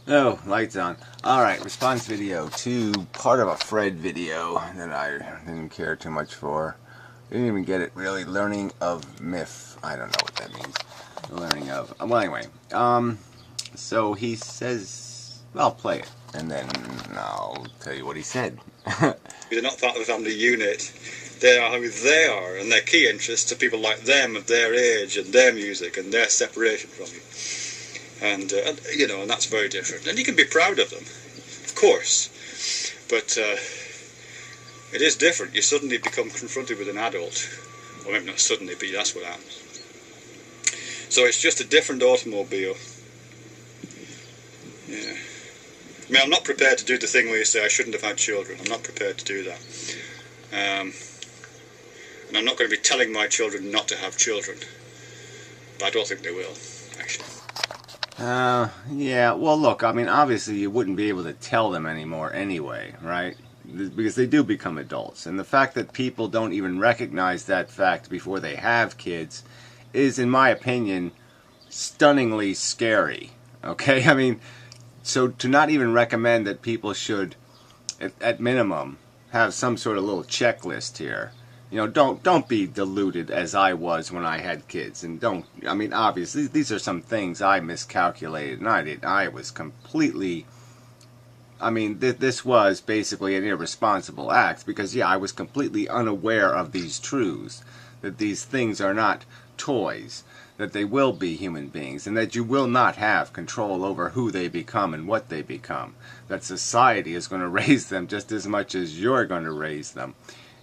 Oh, lights on. Alright, response video to part of a Fred video that I didn't care too much for. Didn't even get it really. Learning of myth. I don't know what that means. Learning of. Well, anyway. So he says, I'll play it. And then I'll tell you what he said. They're not part of the family unit. They are who they are, and their key interests are people like them of their age and their music and their separation from you. And and that's very different. And you can be proud of them, of course. But it is different. You suddenly become confronted with an adult. Or maybe not suddenly, but that's what happens. So it's just a different automobile. Yeah. I mean, I'm not prepared to do the thing where you say I shouldn't have had children. I'm not prepared to do that. And I'm not going to be telling my children not to have children. But I don't think they will, actually. Yeah, well, look, I mean, obviously you wouldn't be able to tell them anymore anyway, right? Because they do become adults. And the fact that people don't even recognize that fact before they have kids is, in my opinion, stunningly scary, okay? I mean, so to not even recommend that people should, at minimum, have some sort of little checklist here. You know, don't be deluded as I was when I had kids, and I mean, obviously these are some things I miscalculated, and I was completely, I mean, this was basically an irresponsible act, because yeah, I was completely unaware of these truths, that these things are not toys, that they will be human beings, and that you will not have control over who they become and what they become, that society is going to raise them just as much as you're going to raise them.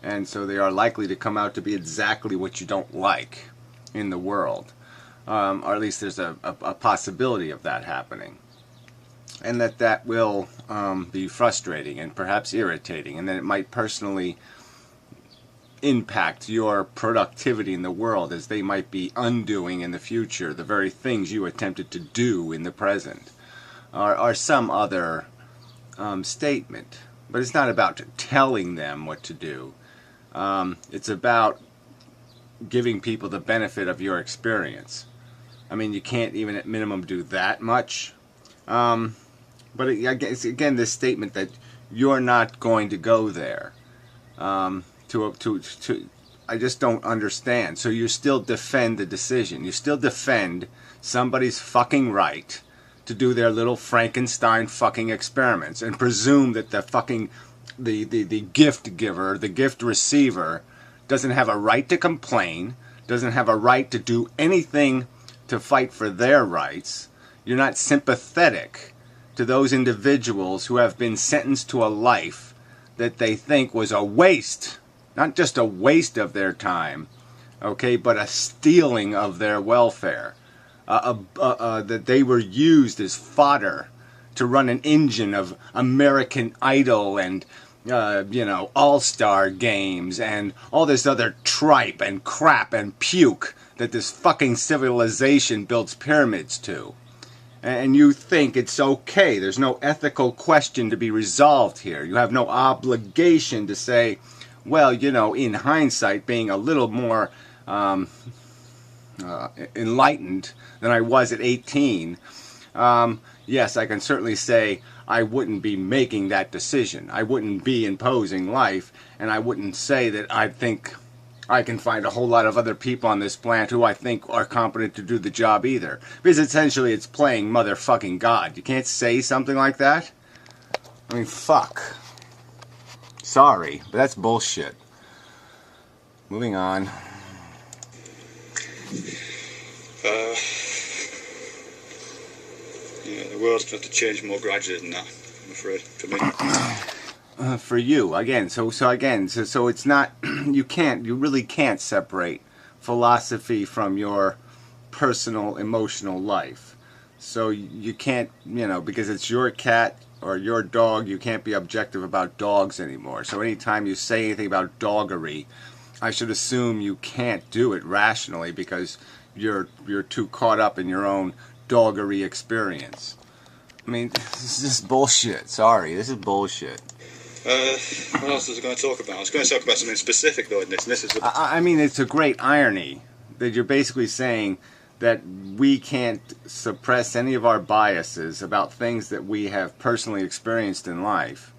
And so they are likely to come out to be exactly what you don't like in the world. Or at least there's a possibility of that happening. And that will be frustrating and perhaps irritating. And then it might personally impact your productivity in the world, as they might be undoing in the future the very things you attempted to do in the present. Or some other statement. But it's not about telling them what to do. It's about giving people the benefit of your experience. I mean, you can't even at minimum do that much. But I guess, again, this statement that you're not going to go there. I just don't understand. So you still defend the decision. You still defend somebody's fucking right to do their little Frankenstein fucking experiments and presume that the fucking the gift giver, the gift receiver, doesn't have a right to complain, doesn't have a right to do anything to fight for their rights. You're not sympathetic to those individuals who have been sentenced to a life that they think was a waste, not just a waste of their time, okay, but a stealing of their welfare, that they were used as fodder to run an engine of American Idol and, All-Star Games and all this other tripe and crap and puke that this fucking civilization builds pyramids to. And you think it's okay. There's no ethical question to be resolved here. You have no obligation to say, well, in hindsight, being a little more enlightened than I was at 18, yes, I can certainly say I wouldn't be making that decision. I wouldn't be imposing life, and I wouldn't say that I think I can find a whole lot of other people on this planet who I think are competent to do the job either. Because essentially it's playing motherfucking God. You can't say something like that? I mean, fuck. Sorry, but that's bullshit. Moving on. The world's going to change more gradually than that, I'm afraid, for me. For you, again, so it's not, you really can't separate philosophy from your personal emotional life. So you can't, because it's your cat or your dog, you can't be objective about dogs anymore. So anytime you say anything about doggery, I should assume you can't do it rationally because you're too caught up in your own doggery experience. I mean, this is just bullshit. Sorry, this is bullshit. What else was I going to talk about? I was going to talk about something specific, though, in this. And this is I mean, it's a great irony that you're basically saying that we can't suppress any of our biases about things that we have personally experienced in life,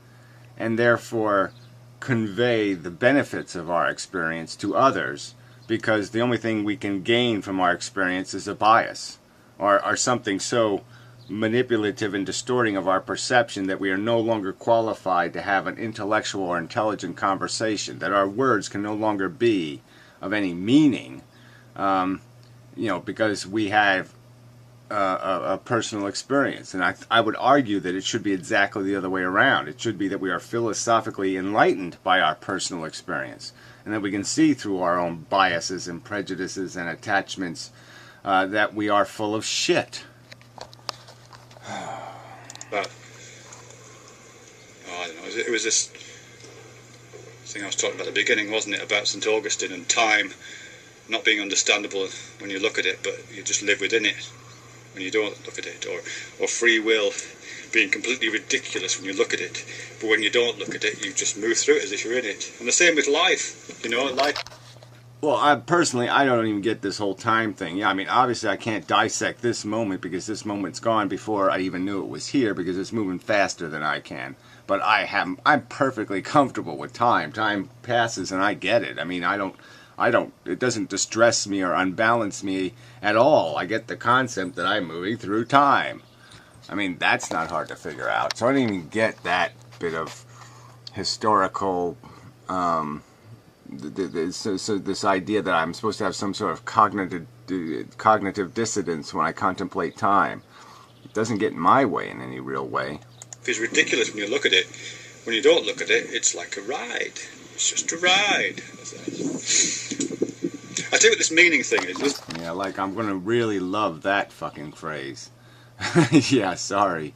and therefore convey the benefits of our experience to others, because the only thing we can gain from our experience is a bias, or something so manipulative and distorting of our perception that we are no longer qualified to have an intellectual or intelligent conversation, that our words can no longer be of any meaning, because we have a personal experience. And I would argue that it should be exactly the other way around. It should be that we are philosophically enlightened by our personal experience, and that we can see through our own biases and prejudices and attachments that we are full of shit. But I don't know. It was this thing I was talking about at the beginning, wasn't it? About St. Augustine and time not being understandable when you look at it, but you just live within it when you don't look at it, or free will being completely ridiculous when you look at it, but when you don't look at it, you just move through it as if you're in it. And the same with life, life. Well, I don't even get this whole time thing. Yeah, I mean, obviously I can't dissect this moment because this moment's gone before I even knew it was here, because it's moving faster than I can. But I'm perfectly comfortable with time. Time passes and I get it. I mean, it doesn't distress me or unbalance me at all. I get the concept that I'm moving through time. I mean, that's not hard to figure out. So I don't even get that bit of historical, so this idea that I'm supposed to have some sort of cognitive dissonance when I contemplate time. It doesn't get in my way in any real way. It's ridiculous when you look at it. When you don't look at it, it's like a ride. It's just a ride. I tell you what this meaning thing is. Yeah, like I'm going to really love that fucking phrase. Yeah, sorry.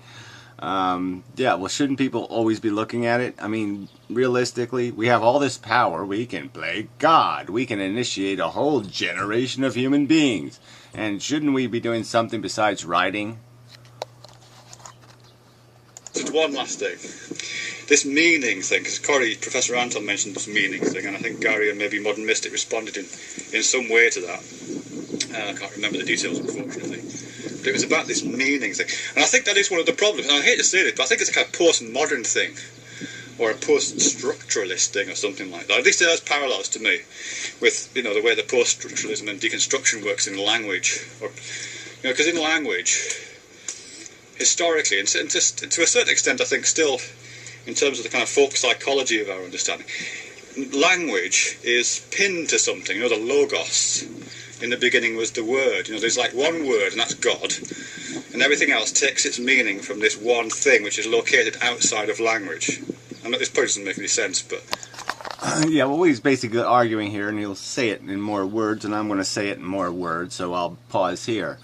Well, shouldn't people always be looking at it? I mean, realistically, we have all this power. We can play God. We can initiate a whole generation of human beings. And shouldn't we be doing something besides writing? Just one last thing. This meaning thing, because Professor Anton mentioned this meaning thing, and I think Gary and maybe Modern Mystic responded in some way to that. I can't remember the details, unfortunately. But it was about this meaning thing. And I think that is one of the problems. And I hate to say this, but I think it's a kind of postmodern thing, or a post-structuralist thing, or something like that. At least it has parallels to me with, the way the post-structuralism and deconstruction works in language. Or, because in language, historically, and to a certain extent, I think still, in terms of the kind of folk psychology of our understanding, language is pinned to something. The logos in the beginning was the word. There's like one word, and that's God, and everything else takes its meaning from this one thing which is located outside of language. I know this probably doesn't make any sense, but yeah, well, he's basically arguing here, and he'll say it in more words, and I'm going to say it in more words, so I'll pause here.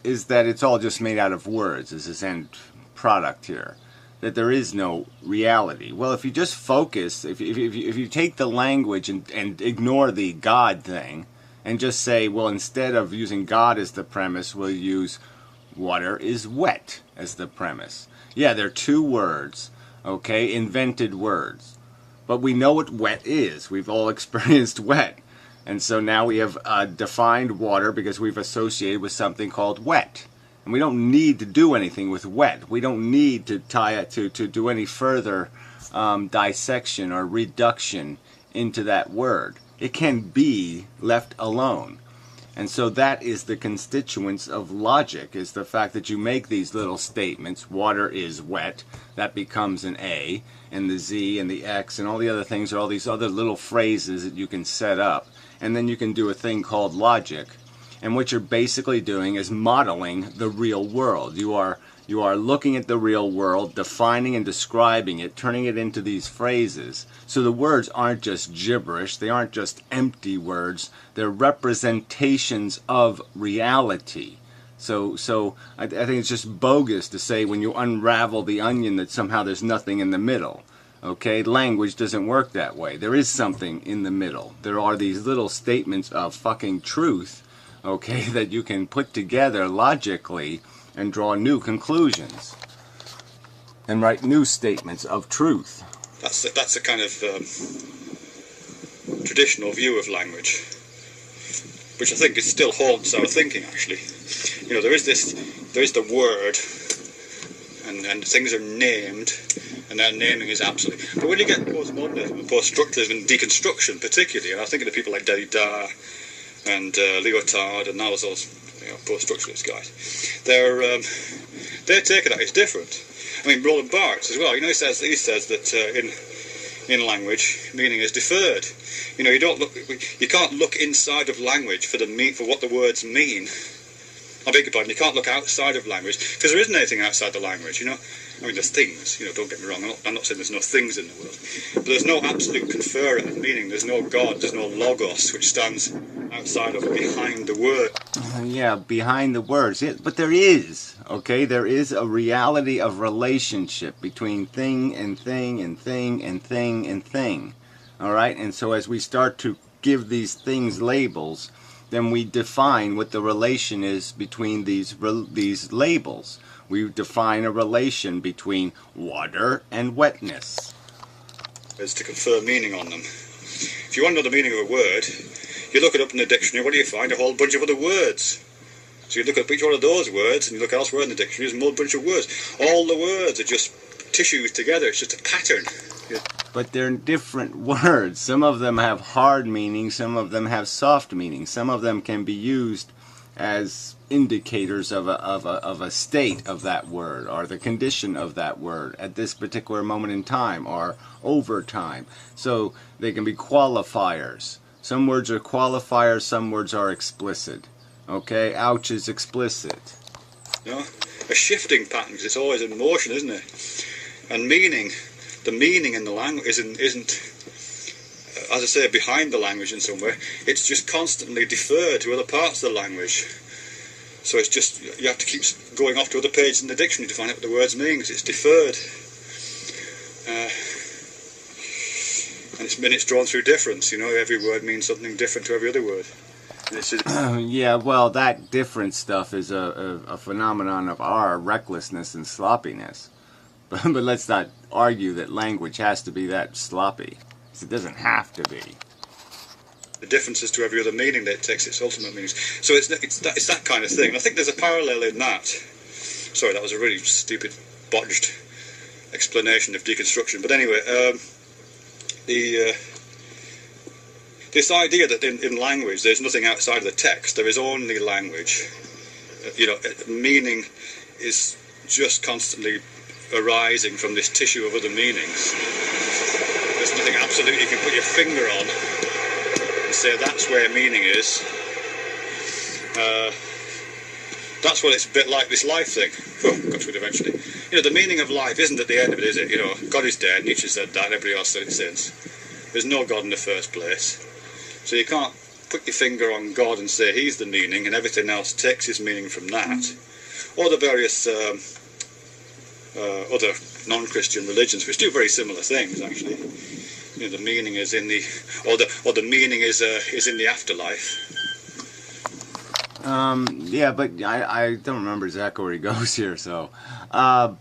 Is that it's all just made out of words, is his end product here. That there is no reality. Well, if you just focus, if you take the language and ignore the God thing, and just say, well, instead of using God as the premise, we'll use water is wet as the premise. Yeah, they're two words, okay, invented words. But we know what wet is. We've all experienced wet. And so now we have defined water because we've associated with something called wet. And we don't need to do anything with wet. We don't need to tie it to do any further dissection or reduction into that word. It can be left alone. And so that is the constituents of logic, is the fact that you make these little statements, water is wet, that becomes an A, and the Z and the X and all the other things are all these other little phrases that you can set up. And then you can do a thing called logic. And what you're basically doing is modeling the real world. You are looking at the real world, defining and describing it, turning it into these phrases. So the words aren't just gibberish, they aren't just empty words, they're representations of reality. So I think it's just bogus to say when you unravel the onion that somehow there's nothing in the middle. Okay, language doesn't work that way. There is something in the middle. There are these little statements of fucking truth, okay, that you can put together logically and draw new conclusions and write new statements of truth. That's a kind of traditional view of language. which I think is still haunts our thinking, actually. You know, there is the word, and things are named, and that naming is absolute. But when you get postmodernism and post-structuralism and deconstruction particularly, and I think of the people like Derrida and Lyotard and those post-structuralist guys, they're taking that. It's different. I mean, Roland Barthes as well. You know, he says that in language, meaning is deferred. You know, you can't look inside of language for what the words mean. I beg your pardon, you can't look outside of language, because there isn't anything outside the language, you know. I mean, there's things, you know, don't get me wrong, I'm not saying there's no things in the world, but there's no absolute conferrer of meaning, there's no God, there's no logos, which stands outside of, behind the word. Yeah, behind the words. But there is, okay? There is a reality of relationship between thing and thing and thing and thing and thing, all right? And so as we start to give these things labels, then we define what the relation is between these labels. We define a relation between water and wetness. Is to confer meaning on them. If you want to know the meaning of a word, you look it up in the dictionary. What do you find? A whole bunch of other words. So you look up each one of those words, and you look elsewhere in the dictionary, there's a whole bunch of words. All the words are just tissues together. It's just a pattern. But they're different words. Some of them have hard meaning, some of them have soft meaning. Some of them can be used as indicators of a state of that word, or the condition of that word at this particular moment in time, or over time. So they can be qualifiers. Some words are qualifiers, some words are explicit. Okay, ouch is explicit. No, a shifting pattern, because it's always in motion, isn't it? And meaning, the meaning in the language isn't, as I say, behind the language in some way. It's just constantly deferred to other parts of the language. So it's just, you have to keep going off to other pages in the dictionary to find out what the words mean, because it's deferred. And it's drawn through difference, you know, every word means something different to every other word. Yeah, well, that different stuff is a phenomenon of our recklessness and sloppiness. But let's not argue that language has to be that sloppy. It doesn't have to be. The differences to every other meaning that it takes its ultimate meanings. So it's that kind of thing. And I think there's a parallel in that. Sorry, that was a really stupid, botched explanation of deconstruction. But anyway, this idea that in language there's nothing outside of the text, there is only language. You know, meaning is just constantly arising from this tissue of other meanings. There's nothing absolute you can put your finger on and say that's where meaning is. That's what it's a bit like this life thing. Oh, got to it eventually. You know, the meaning of life isn't at the end of it, is it? You know, God is dead, Nietzsche said that, and everybody else said it since. There's no God in the first place. So you can't put your finger on God and say he's the meaning, and everything else takes his meaning from that. Or the various other non-Christian religions, which do very similar things, actually. You know, the meaning is in the, or the meaning is in the afterlife. Yeah, but I don't remember exactly where he goes here. So, yeah,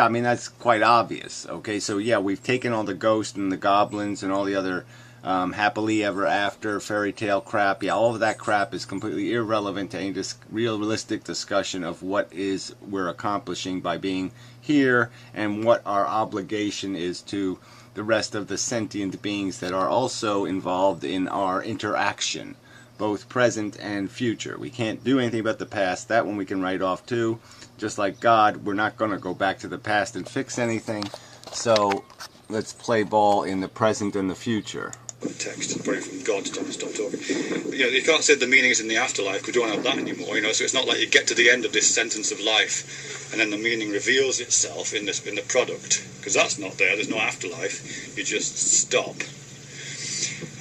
I mean that's quite obvious. Okay, so yeah, we've taken all the ghosts and the goblins and all the other happily ever after fairy tale crap. Yeah, all of that crap is completely irrelevant to any realistic discussion of what is we're accomplishing by being here and what our obligation is to the rest of the sentient beings that are also involved in our interaction, both present and future. We can't do anything about the past. That one we can write off too. Just like God, we're not going to go back to the past and fix anything. So let's play ball in the present and the future. Text, probably from God, stop talking. But, you know, you can't say the meaning is in the afterlife, because we don't have that anymore, you know, so it's not like you get to the end of this sentence of life and then the meaning reveals itself in the product, because that's not there, there's no afterlife, you just stop.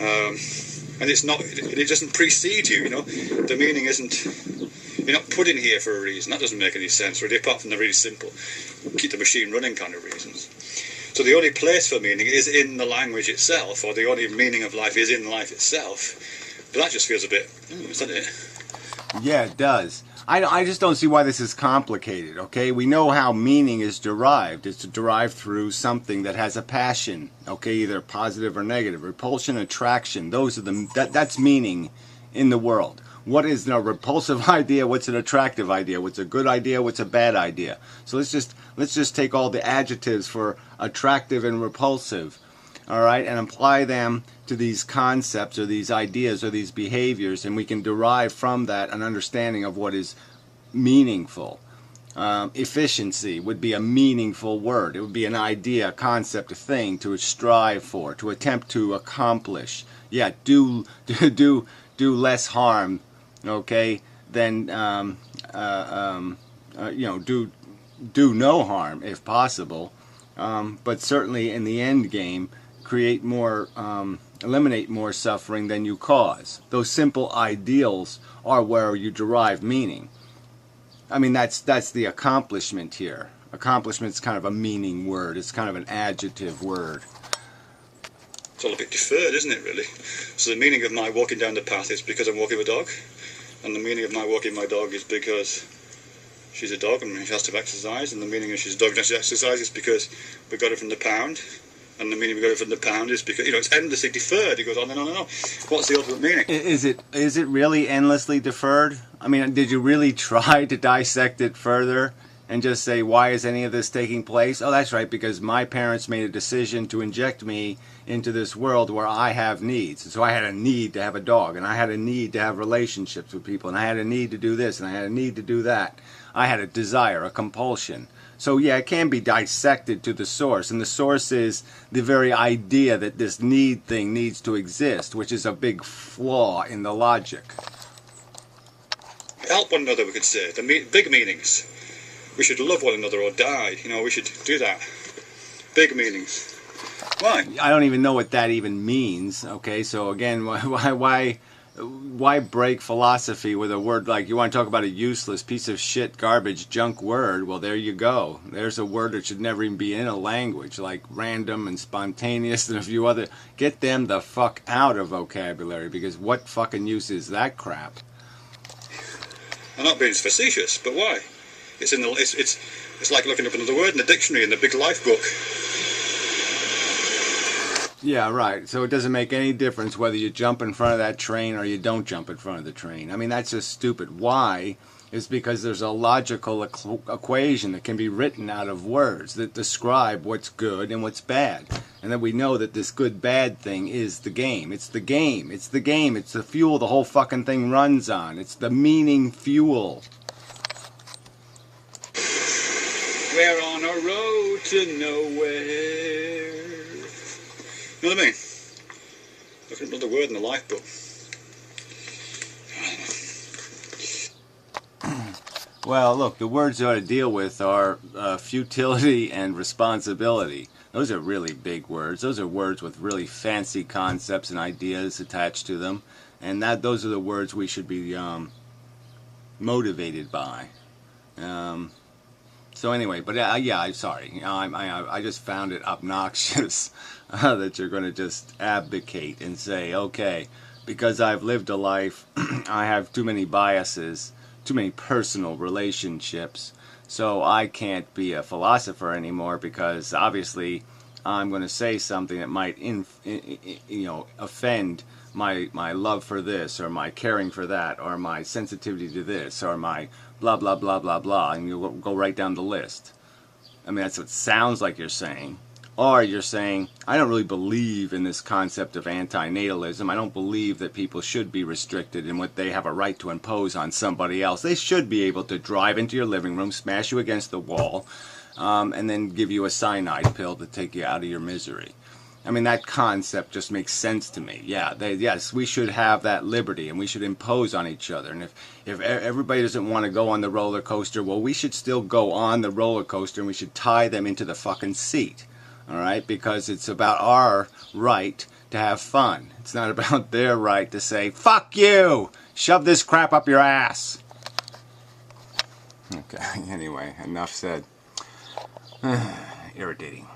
And it's not, it doesn't precede you, you know, the meaning isn't, you're not put in here for a reason, that doesn't make any sense, really, apart from the really simple, keep the machine running kind of reasons. So the only place for meaning is in the language itself, or the only meaning of life is in life itself. But that just feels a bit, is that it? Yeah, it does. I just don't see why this is complicated, okay? We know how meaning is derived. It's derived through something that has a passion, okay, either positive or negative. Repulsion, attraction, those are that's meaning in the world. What is a repulsive idea? What's an attractive idea? What's a good idea? What's a bad idea? So let's just take all the adjectives for attractive and repulsive, all right, and apply them to these concepts or these ideas or these behaviors, and we can derive from that an understanding of what is meaningful. Efficiency would be a meaningful word. It would be an idea, a concept, a thing to strive for, to attempt to accomplish. Yeah, do less harm, okay, than do no harm if possible. But certainly in the end game, create more, eliminate more suffering than you cause. Those simple ideals are where you derive meaning. I mean, that's the accomplishment here. Accomplishment's kind of a meaning word. It's kind of an adjective word. It's all a bit deferred, isn't it, really? So the meaning of my walking down the path is because I'm walking with a dog, and the meaning of my walking my dog is because she's a dog and she has to exercise, and the meaning of she's a dog and has to exercise is because we got it from the pound, and the meaning we got it from the pound is because, it's endlessly deferred. It goes on and on and on. What's the ultimate meaning? Is it really endlessly deferred? I mean, did you really try to dissect it further and just say, why is any of this taking place? Oh, that's right, because my parents made a decision to inject me into this world where I have needs. And so I had a need to have a dog, and I had a need to have relationships with people, and I had a need to do this, and I had a need to do that. I had a desire, a compulsion. So yeah, it can be dissected to the source, and the source is the very idea that this need thing needs to exist, which is a big flaw in the logic. Help one another, we could say. The big meanings. We should love one another or die. We should do that. Big meanings. Why? I don't even know what that even means. Okay, so again, why break philosophy with a word like, you want to talk about a useless piece of shit, garbage, junk word? Well, there you go. There's a word that should never even be in a language, like random and spontaneous and a few other. Get them the fuck out of vocabulary, because what fucking use is that crap? I'm not being facetious, but why? It's like looking up another word in the dictionary in the big life book. Yeah, right. So it doesn't make any difference whether you jump in front of that train or you don't jump in front of the train. I mean, that's just stupid. Why? Is because there's a logical equation that can be written out of words that describe what's good and what's bad. And then we know that this good-bad thing is the game. It's the game. It's the game. It's the fuel the whole fucking thing runs on. It's the meaning fuel. We're on a road to nowhere. You know what I mean? Look at another word in the life book. Well, look, the words you ought to deal with are futility and responsibility. Those are really big words. Those are words with really fancy concepts and ideas attached to them. And those are the words we should be motivated by. So anyway, but yeah, I'm sorry. I just found it obnoxious that you're going to just abdicate and say, okay, because I've lived a life, I have too many biases, too many personal relationships, so I can't be a philosopher anymore, because obviously I'm going to say something that might offend my love for this, or my caring for that, or my sensitivity to this, or my blah blah blah blah blah, and you go right down the list. I mean, that's what it sounds like you're saying. Or you're saying, I don't really believe in this concept of antinatalism. I don't believe that people should be restricted in what they have a right to impose on somebody else. They should be able to drive into your living room, smash you against the wall, and then give you a cyanide pill to take you out of your misery. I mean, that concept just makes sense to me. Yeah, yes, we should have that liberty, and we should impose on each other. And if everybody doesn't want to go on the roller coaster, well, we should still go on the roller coaster, and we should tie them into the fucking seat. All right? Because it's about our right to have fun. It's not about their right to say, fuck you! Shove this crap up your ass! Okay, anyway, enough said. Irritating.